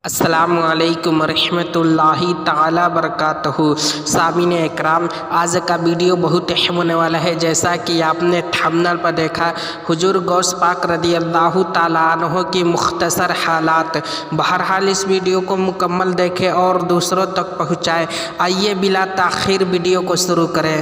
السلام علیکم ورحمۃ اللہ تعالی وبرکاتہ۔ سامعین اکرام، آج کا ویڈیو بہت اہم ہونے والا ہے۔ جیسا کہ آپ نے تھمبنیل پر دیکھا، حضور غوث پاک رضی اللہ تعالیٰ عنہ کی مختصر حالات۔ بہرحال اس ویڈیو کو مکمل دیکھیں اور دوسروں تک پہنچائیں۔ آئیے بلا تاخیر ویڈیو کو شروع کریں۔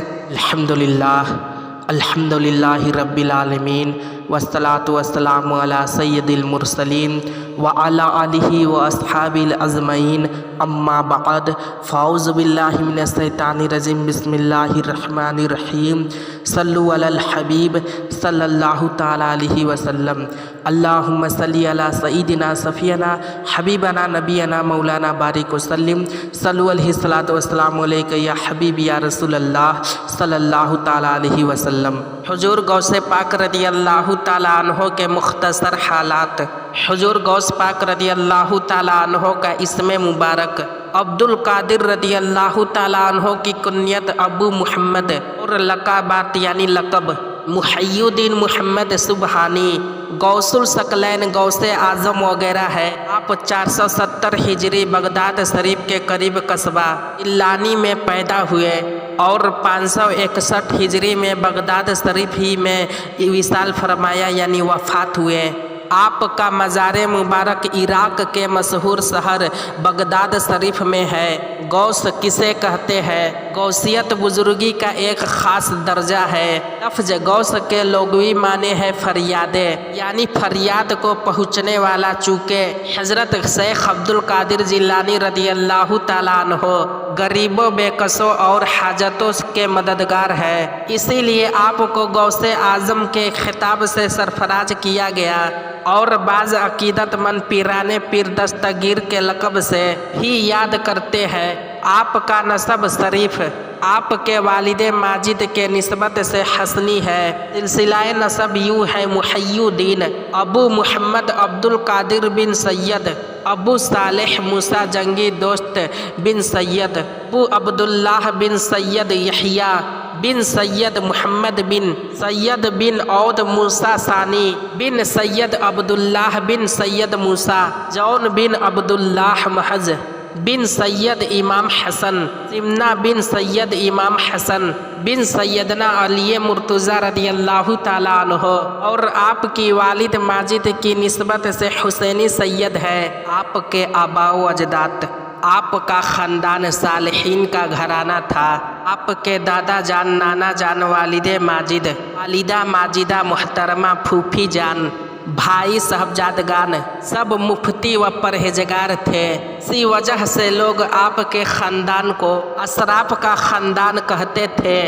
الحمدللہ رب العالمین والصلاة والسلام علی سید المرسلین وعلی آلہ واصحابہ اجمعین، اما بعد، فاعوذ باللہ من الشیطان الرجیم، بسم اللہ الرحمن الرحیم، صلو علی الحبیب صلی اللہ تعالی علیہ وسلم، اللہم صلی علی سیدنا صفینا حبیبنا نبینا مولانا بارک وسلم، صلو علیہ الصلاۃ والسلام علیک یا حبیب یا رسول اللہ صلی اللہ تعالی علیہ وسلم۔ حضور غوث پاک رضی اللہ تعالیٰ عنہ کے مختصر حالات۔ حضور غوث پاک رضی اللہ تعالیٰ عنہ کا اسم مبارک عبد القادر رضی اللہ تعالیٰ عنہ کی کنیت ابو محمد اور لقبات یعنی لقب محی الدین محمد سبحانی، غوث الثقلین، غوث اعظم وغیرہ ہے۔ آپ 470 ہجری بغداد شریف کے قریب قصبہ اللانی میں پیدا ہوئے اور 561 ہجری میں بغداد شریف ہی میں وصال فرمایا یعنی وفات ہوئے۔ آپ کا مزار مبارک عراق کے مشہور شہر بغداد شریف میں ہے۔ غوث کسے کہتے ہیں؟ غوثیت بزرگی کا ایک خاص درجہ ہے۔ لفظ غوث کے لغوی معنی ہے فریادے، یعنی فریاد کو پہنچنے والا۔ چونکہ حضرت شیخ عبد القادر جیلانی رضی اللہ تعالیٰ عنہ غریبوں، بے کسوں اور حاجتوں کے مددگار ہے، اسی لیے آپ کو غوث اعظم کے خطاب سے سرفراز کیا گیا، اور بعض عقیدت مند پیران پیر دستگیر کے لقب سے ہی یاد کرتے ہیں۔ آپ کا نسب شریف آپ کے والد ماجد کے نسبت سے حسنی ہے۔ سلسلہ نسب یوں ہے: محی الدین ابو محمد عبد القادر بن سید، ابو صالح موسیٰ جنگی دوست بن سید، ابو عبداللہ بن سید یحییٰ بن سید محمد بن سید بن عود موسیٰ ثانی بن سید عبداللہ بن سید موسیٰ جون بن عبداللہ محض بن سید امام حسن سمنہ بن سید امام حسن بن سیدنا علی مرتضیٰ رضی اللہ تعالیٰ عنہ، اور آپ کی والد ماجد کی نسبت سے حسینی سید ہے۔ آپ کے آباء و اجداد، آپ کا خاندان صالحین کا گھرانہ تھا۔ آپ کے دادا جان، نانا جان، والد ماجد، والدہ ماجدہ محترمہ، پھوپھی جان، بھائی صاحبزادگان سب مفتی و پرہیزگار تھے۔ اسی وجہ سے لوگ آپ کے خاندان کو اشراف کا خاندان کہتے تھے۔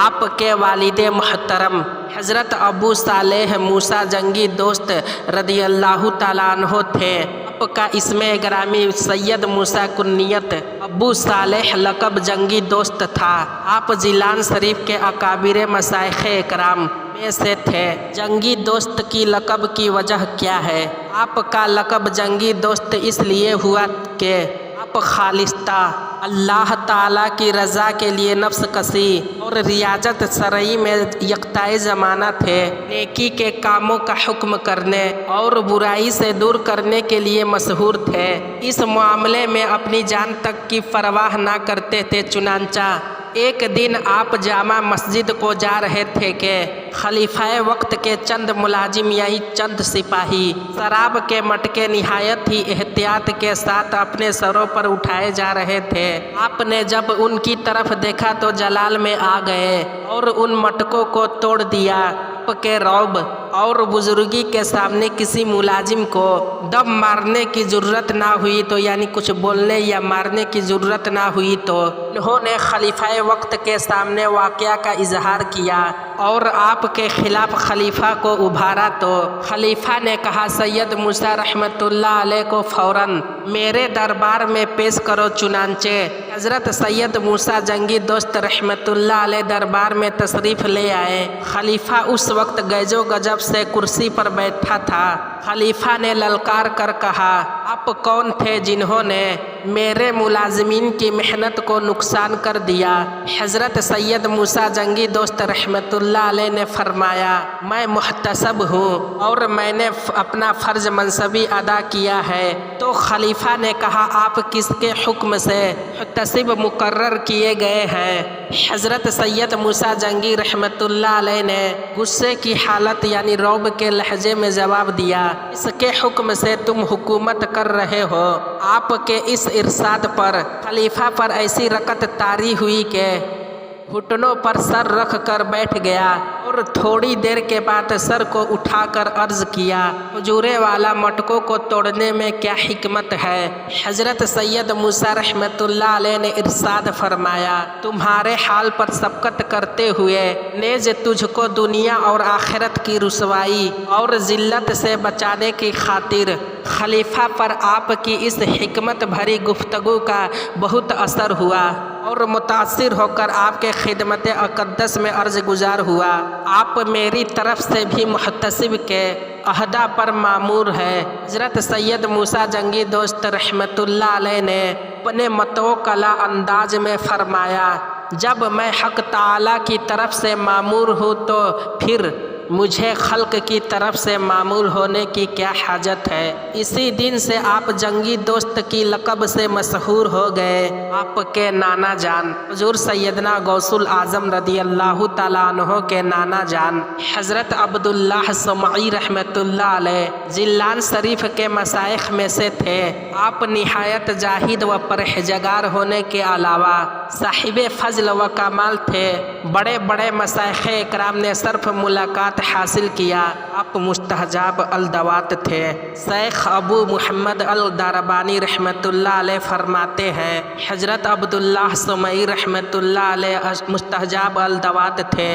آپ کے والد محترم حضرت ابو صالح موسیٰ جنگی دوست رضی اللہ تعالیٰ عنہ تھے۔ آپ کا اسم گرامی سید موسیٰ، کنیت ابو صالح، لقب جنگی دوست تھا۔ آپ جیلان شریف کے اکابر مشائخ اکرام میں سے تھے۔ جنگی دوست کی لقب کی وجہ کیا ہے؟ آپ کا لقب جنگی دوست اس لیے ہوا کہ آپ خالصتا اللہ تعالیٰ کی رضا کے لیے نفس کشی اور ریاضت شرعی میں یکتائے زمانہ تھے۔ نیکی کے کاموں کا حکم کرنے اور برائی سے دور کرنے کے لیے مشہور تھے۔ اس معاملے میں اپنی جان تک کی پرواہ نہ کرتے تھے۔ چنانچہ ایک دن آپ جامع مسجد کو جا رہے تھے کہ خلیفہ وقت کے چند ملازم یعنی چند سپاہی شراب کے مٹکے نہایت ہی احتیاط کے ساتھ اپنے سروں پر اٹھائے جا رہے تھے۔ آپ نے جب ان کی طرف دیکھا تو جلال میں آ گئے اور ان مٹکوں کو توڑ دیا۔ آپ کے رعب اور بزرگی کے سامنے کسی ملازم کو دم مارنے کی ضرورت نہ ہوئی تو یعنی کچھ بولنے یا مارنے کی ضرورت نہ ہوئی تو انہوں نے خلیفہ وقت کے سامنے واقعہ کا اظہار کیا اور آپ کے خلاف خلیفہ کو ابھارا تو خلیفہ نے کہا، سید موسیٰ رحمۃ اللہ علیہ کو فوراً میرے دربار میں پیش کرو۔ چنانچہ حضرت سید موسیٰ جنگی دوست رحمۃ اللہ علیہ دربار میں تشریف لے آئے۔ خلیفہ اس وقت گیج و غضب سے کرسی پر بیٹھا تھا۔ خلیفہ نے للکار کر کہا، آپ کون تھے جنہوں نے میرے ملازمین کی محنت کو نقصان کر دیا؟ حضرت سید موسیٰ جنگی دوست رحمۃ اللہ علیہ نے فرمایا میں محتسب ہوں اور میں نے اپنا فرض منصبی ادا کیا ہے۔ تو خلیفہ نے کہا آپ کس کے حکم سے محتسب مقرر کیے گئے ہیں؟ حضرت سید موسیٰ جنگی رحمۃ اللہ علیہ نے غصے کی حالت یعنی رعب کے لہجے میں جواب دیا اس کے حکم سے تم حکومت کر رہے ہو۔ آپ کے اس ارشاد پر خلیفہ پر ایسی رکت طاری ہوئی کہ گھٹنوں پر سر رکھ کر بیٹھ گیا اور تھوڑی دیر کے بعد سر کو اٹھا کر عرض کیا حضور والا مٹکوں کو توڑنے میں کیا حکمت ہے؟ حضرت سید موسیٰ رحمۃ اللہ علیہ نے ارشاد فرمایا تمہارے حال پر سبقت کرتے ہوئے نیز تجھ کو دنیا اور آخرت کی رسوائی اور ذلت سے بچانے کی خاطر خلیفہ پر آپ کی اس حکمت بھری گفتگو کا بہت اثر ہوا اور متاثر ہو کر آپ کے خدمت اقدس میں عرض گزار ہوا آپ میری طرف سے بھی محتسب کے عہدہ پر مامور ہے۔ حضرت سید موسیٰ جنگی دوست رحمۃ اللہ علیہ نے اپنے متوکلہ انداز میں فرمایا جب میں حق تعالیٰ کی طرف سے مامور ہوں تو پھر مجھے خلق کی طرف سے معمول ہونے کی کیا حاجت ہے؟ اسی دن سے آپ جنگی دوست کی لقب سے مشہور ہو گئے۔ آپ کے نانا جان حضور سیدنا غوث العظم رضی اللہ تعالیٰ عنہ کے نانا جان حضرت عبداللہ سمعی رحمۃ اللہ علیہ جیلان شریف کے مشائخ میں سے تھے۔ آپ نہایت زاہد و پرہیزگار ہونے کے علاوہ صاحب فضل و کمال تھے۔ بڑے بڑے مشائخ اکرام نے صرف ملاقات حاصل کیا آپ مستحجاب الدوات تھے۔ شیخ ابو محمد الداربانی رحمۃ اللہ علیہ فرماتے ہیں حضرت عبداللہ سمعی رحمۃ اللہ علیہ مستحجاب الدوات تھے،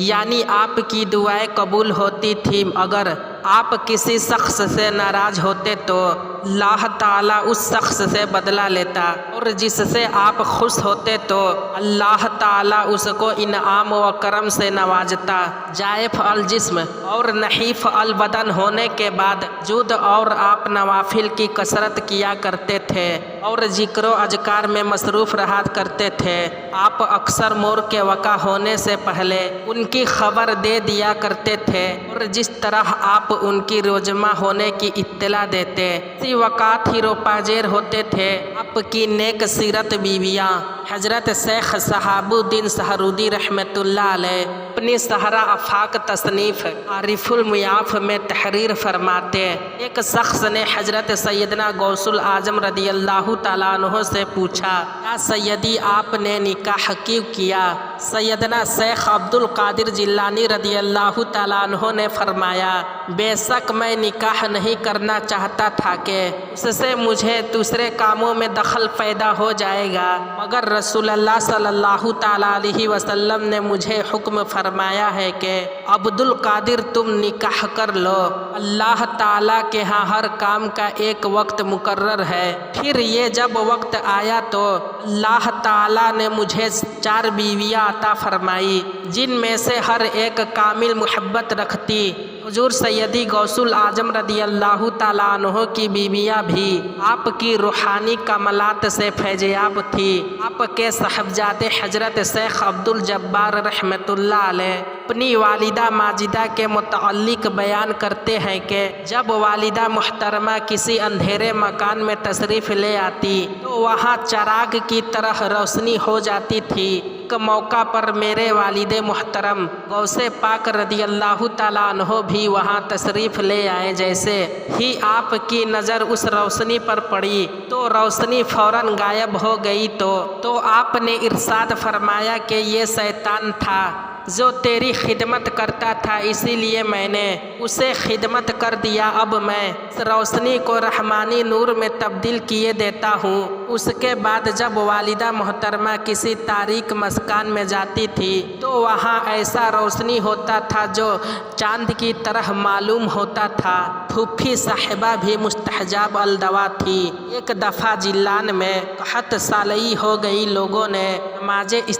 یعنی آپ کی دعائیں قبول ہوتی تھیں۔ اگر آپ کسی شخص سے ناراض ہوتے تو اللہ تعالیٰ اس شخص سے بدلہ لیتا اور جس سے آپ خوش ہوتے تو اللہ تعالیٰ اس کو انعام و کرم سے نوازتا۔ ضعیف الجسم اور نحیف البدن ہونے کے بعد جود اور آپ نوافل کی کثرت کیا کرتے تھے اور ذکر و اذکار میں مصروف رہا کرتے تھے۔ آپ اکثر مور کے وقع ہونے سے پہلے ان کی خبر دے دیا کرتے تھے اور جس طرح آپ ان کی روزمہ ہونے کی اطلاع دیتے اسی وقت ہی روپاجیر ہوتے تھے۔ آپ کی نیک سیرت بیویاں حضرت شیخ صحاب الدین سہرودی رحمۃ اللہ علیہ اپنی صحرا آفاق تصنیف عارف المیاف میں تحریر فرماتے ایک شخص نے حضرت سیدنا غوث العظم رضی اللہ تعالیٰ عنہ سے پوچھا کیا سیدی آپ نے نکاح کیوں کیا؟ سیدنا شیخ عبد القادر جیلانی رضی اللہ تعالیٰ عنہ نے فرمایا بے شک میں نکاح نہیں کرنا چاہتا تھا کہ اس سے مجھے دوسرے کاموں میں دخل پیدا ہو جائے گا، مگر رسول اللہ صلی اللہ تعالیٰ علیہ وسلم نے مجھے حکم فرمایا ہے کہ عبد القادر تم نکاح کر لو، اللہ تعالیٰ کے ہاں ہر کام کا ایک وقت مقرر ہے۔ پھر یہ جب وقت آیا تو اللہ تعالیٰ نے مجھے 4 بیویاں عطا فرمائی جن میں سے ہر ایک کامل محبت رکھتی۔ حضور سیدی غوث العظم رضی اللہ تعالیٰ عنہ کی بیویاں بھی آپ کی روحانی کمالات سے فیضیاب تھی۔ آپ کے صاحبزادے حضرت شیخ عبد الجبار رحمۃ اللہ علیہ اپنی والدہ ماجدہ کے متعلق بیان کرتے ہیں کہ جب والدہ محترمہ کسی اندھیرے مکان میں تشریف لے آتی تو وہاں چراغ کی طرح روشنی ہو جاتی تھی۔ ایک موقع پر میرے والد محترم غوث پاک رضی اللہ تعالیٰ عنہ بھی وہاں تشریف لے آئے، جیسے ہی آپ کی نظر اس روشنی پر پڑی تو روشنی فوراً غائب ہو گئی تو آپ نے ارشاد فرمایا کہ یہ شیطان تھا جو تیری خدمت کرتا تھا، اسی لیے میں نے اسے خدمت کر دیا، اب میں اس روشنی کو رحمانی نور میں تبدیل کیے دیتا ہوں۔ اس کے بعد جب والدہ محترمہ کسی تاریک مسکن میں جاتی تھی تو وہاں ایسا روشنی ہوتا تھا جو چاند کی طرح معلوم ہوتا تھا۔ پھوپھی صاحبہ بھی مستحجاب الدوا تھی۔ ایک دفعہ جیلان میں قحط سالی ہو گئی، لوگوں نے نماز